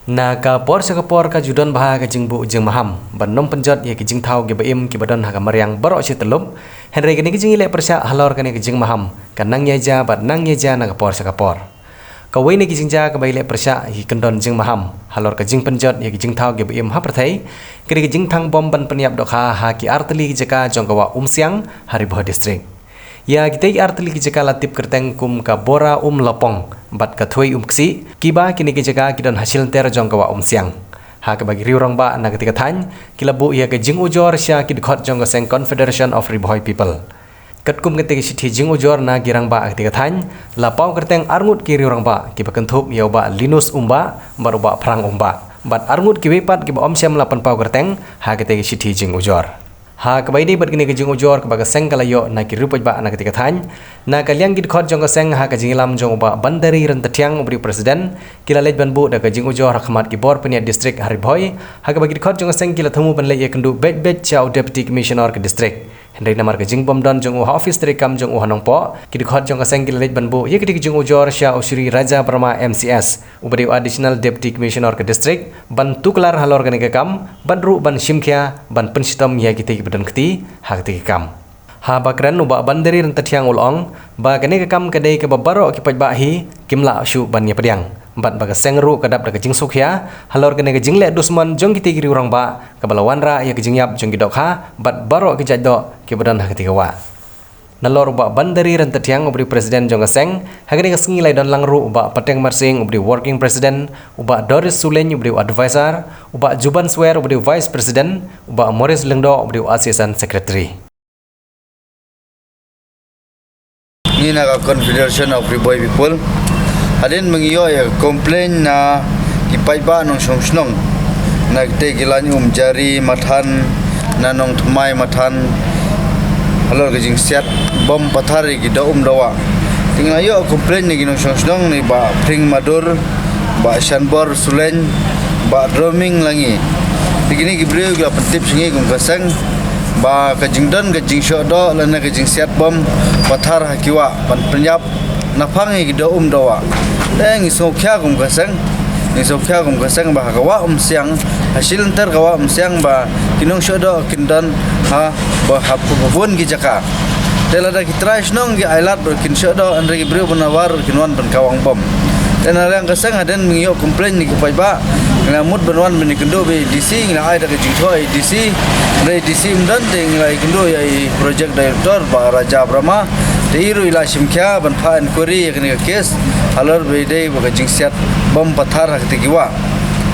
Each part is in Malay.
Na ka por sa kapor ka judon baha ka jingbu jing maham banom penjot ya ki jing thau ge baim ki badon ha ka maryang baro chi telum henry ke ni ki jing ile persya halor ka ni ki jing maham kanang ye ja bat nang ye ja na ka por sa kapor ka we ni ki jing ja ka bai ile persya hi kendon jing maham halor ka jing penjot ya ki jing thau ge baim ha prathai ke ki jing thang bom ban peniap dok ha ki arteli ki jaka jong ka wa umsiang Haribho district ya kita arteli ki jaka latip kerteng kum ka bora lopong bat ka thui ksi kiba kini ki jaka kidon hasil ter jong ka wa siang ha ka bagi riurang ba na ketika than kilabu ya ka jing ujor sya ki khot jong ka seng Confederation of Ribhoi people kat kum ketika sithi jing ujor na girang ba ketika than lapau kerteng arngut ki riurang ba ki bakentup ya ba linus baru ba perang bat arngut ki wepat ki ba siam lapan pau kerteng ha ketika sithi jing ujor ha kabai ni bat kini ke jing ujor ke baga seng kalayo na ki rupai ba na ketika than na kaliang ki khot jong ka seng ha ka jingilam jong ba bandari ran tatiang ubri presiden kila lej ban bu da ka jing ujor khamat ki bor penia district Haribhoi ha ka bagi khot jong ka seng kila thamu ban le ye kendu bet chau deputy commissioner ke district hendai namar ke jing bom don jong office terikam jong hanong po ki khot jong ka seng kila lej ban bu ye ki jing ujor sya usri raja Brahma MCS ubri additional deputy commissioner ke district ban tuklar halor ka ni ka kam ban ru ban simkhya ban penstom ya ki badan keti hak ti kam ha bakran uba bandari ran tatiang ulong ba kene ke kam kedai ke babaro ki pajba hi kimla shu ban ya pediang bat baga sengru kadap da jing sukhya halor kene ke jingle dusman jong ki tigi urang ba ke balawan ra ya ke jingyap jong ki dokha bat baro ki jaddo ki badan hak ti wa nalor uba bandari ran tatiang ubri presiden jong seng hagani ke sengilai don langru uba pateng marsing ubri working president uba Doris Suleny ubri advisor uba Juban Swer ubri vice president uba Morris Lengdo ubri assistant secretary ni na Confederation of Ribhoi people hadin mengiyo ya komplain na kipai ba nong somsnong na te gilani jari mathan na nong thumai mathan halor ke jing siat bom pathari ki da dawa tingna yo komplain ni ginong somsnong ni ba pring madur ba shanbor sulen ba drumming langi begini gibreu gla pentip singi gum kasang ba ka jingdan ka jing shodo lana ka jing siat bom pathar hakiwa pan penyap nafangi ki da dawa deng isokhya gum kasang ba kawa siang hasil ntar kawa siang ba kinong shodo kindan ha ba hapun ki jaka telada ki trash nong ki ailat ber kin shodo andre ki breu banawar kinwan ban kawang bom dan yang kasang haden mengiyo komplain ni ki ba ngla mut banwan ben kendo be DC ngla ai da ki jithoi DC re DC mdan deng ngla kendo ya project director ba Raja Brahma Teiru ila simkya ban pha inquiry yakni kes halor bedai baga jingsiat bom pathar hakti kiwa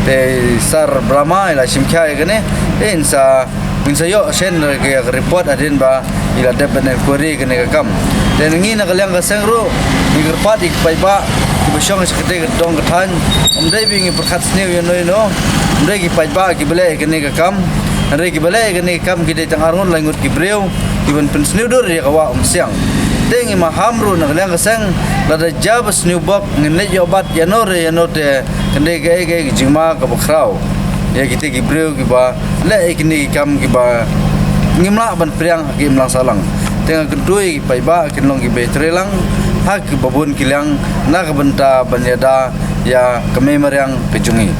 te sar Brahma ila simkya yakni insa yo sen ke report adin ba ila depan inquiry kene kam dan ngi na kalyang kasang ro igurpat ikpai ba ibsyong sekete dong kathan umdai bingi perkhat snew yo no umdai ki pai ba ki bele kene kam andre ki bele kene kam ki dei tang arngon langut ki breu iban pensnew dur ya kawa siang dengi mahamru na kalyang kasang lada jabas new box ngene yobat yanore yanote kende ge jingma ka bakrau ya kita ki breu ki ba le ikni kam ki ba ngimla ban priang ki imlang salang tengah kedui ki pai ba kinlong ki betrelang hak babun kilang na kabenta banyada ya kememeriang pejungi